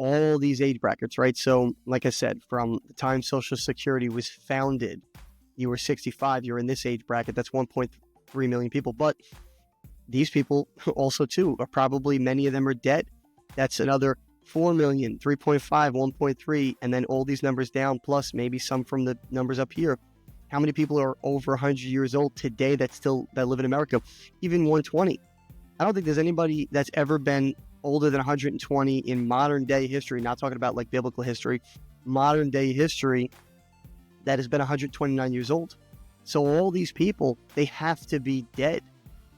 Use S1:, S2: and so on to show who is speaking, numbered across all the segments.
S1: all these age brackets, right? So like I said, from the time Social Security was founded, you were 65, you're in this age bracket. That's 1.3 million people. But these people also too are probably, many of them are dead. That's another 4 million, 3.5, 1.3, and then all these numbers down, plus maybe some from the numbers up here. How many people are over 100 years old today that live in America? Even 120. I don't think there's anybody that's ever been older than 120 in modern day history, not talking about like biblical history, modern day history, that has been 129 years old. So all these people, they have to be dead.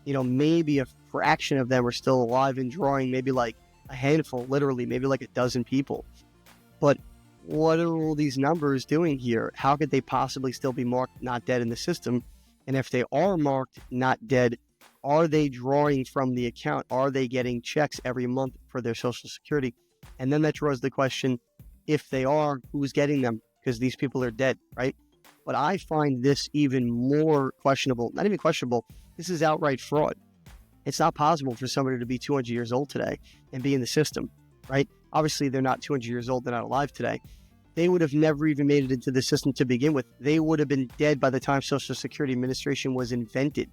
S1: Maybe a fraction of them are still alive and drawing, maybe like a handful, literally, maybe like a dozen people. But what are all these numbers doing here? How could they possibly still be marked not dead in the system? And if they are marked not dead, are they drawing from the account? Are they getting checks every month for their Social Security? And then that draws the question, if they are, who's getting them? Because these people are dead, right? But I find this even more questionable. Not even questionable. This is outright fraud. It's not possible for somebody to be 200 years old today and be in the system, right? Obviously, they're not 200 years old. They're not alive today. They would have never even made it into the system to begin with. They would have been dead by the time Social Security Administration was invented.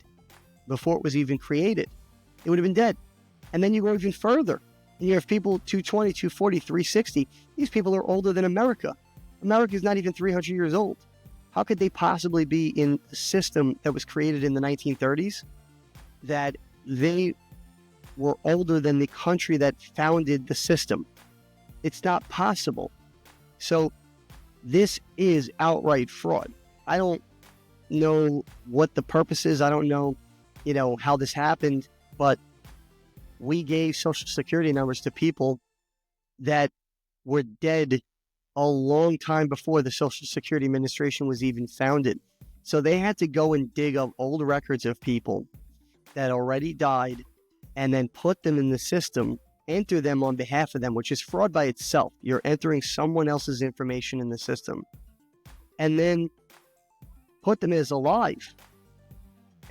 S1: Before it was even created, it would have been dead. And then you go even further. And you have people 220, 240, 360. These people are older than America. America is not even 300 years old. How could they possibly be in a system that was created in the 1930s, that they were older than the country that founded the system? It's not possible. So this is outright fraud. I don't know what the purpose is. I don't know, how this happened, but we gave Social Security numbers to people that were dead a long time before the Social Security Administration was even founded. So they had to go and dig up old records of people that already died and then put them in the system, enter them on behalf of them, which is fraud by itself. You're entering someone else's information in the system and then put them as alive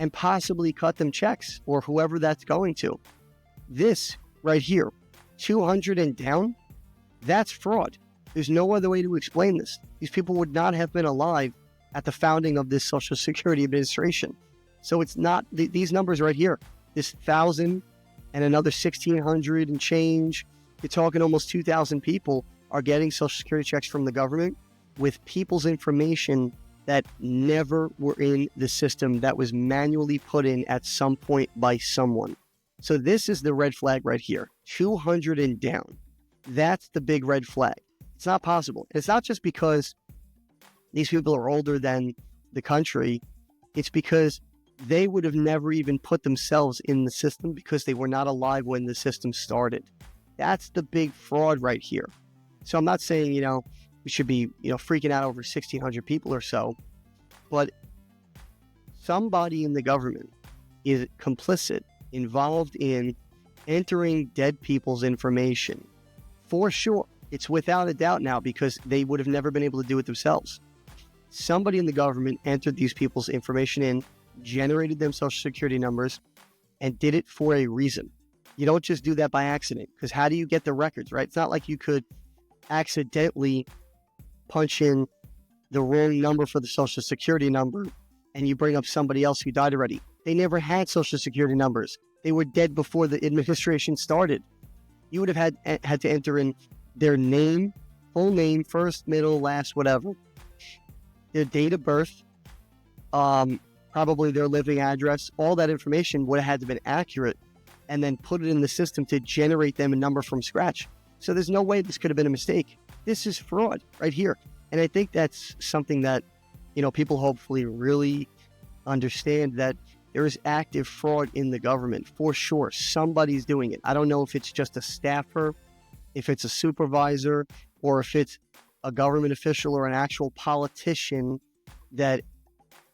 S1: and possibly cut them checks or whoever that's going to. This right here, 200 and down, that's fraud. There's no other way to explain this. These people would not have been alive at the founding of this Social Security Administration. So it's not these numbers right here, this 1,000 and another 1,600 and change. You're talking almost 2,000 people are getting Social Security checks from the government with people's information that never were in the system, that was manually put in at some point by someone. So this is the red flag right here, 200 and down. That's the big red flag. It's not possible. It's not just because these people are older than the country. It's because they would have never even put themselves in the system because they were not alive when the system started. That's the big fraud right here. So I'm not saying, we should be, freaking out over 1,600 people or so, but somebody in the government is complicit, involved in entering dead people's information. For sure. It's without a doubt now, because they would have never been able to do it themselves. Somebody in the government entered these people's information in, generated them Social Security numbers, and did it for a reason. You don't just do that by accident, because how do you get the records, right? It's not like you could accidentally punch in the wrong number for the Social Security number and you bring up somebody else who died already. They never had Social Security numbers. They were dead before the administration started. You would have had to enter in their name, full name, first, middle, last, whatever, their date of birth, probably their living address. All that information would have had to have been accurate, and then put it in the system to generate them a number from scratch. So there's no way this could have been a mistake. This is fraud right here. And I think that's something that, people hopefully really understand, that there is active fraud in the government. For sure, somebody's doing it. I don't know if it's just a staffer, if it's a supervisor, or if it's a government official or an actual politician that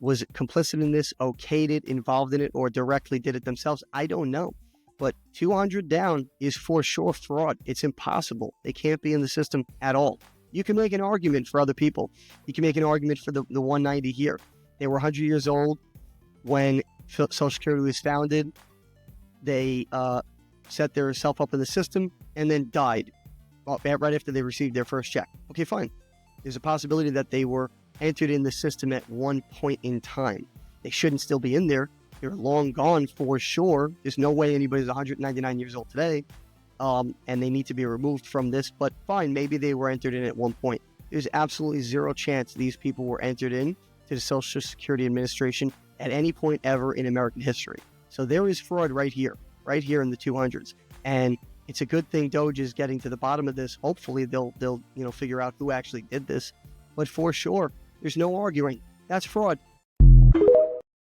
S1: was complicit in this, okayed it, involved in it, or directly did it themselves. I don't know. But 200 down is for sure fraud. It's impossible. They can't be in the system at all. You can make an argument for other people. You can make an argument for the 190 here. They were 100 years old when Social Security was founded. They set themselves up in the system and then died. right after they received their first check. Okay, fine. There's a possibility that they were entered in the system at one point in time. They shouldn't still be in there. They're long gone for sure. There's no way anybody's 199 years old today, and they need to be removed from this. But fine, maybe they were entered in at one point. There's absolutely zero chance these people were entered in to the Social Security Administration at any point ever in American history. So there is fraud right here in the 200s. And it's a good thing DOGE is getting to the bottom of this. Hopefully they'll figure out who actually did this. But for sure, there's no arguing. That's fraud.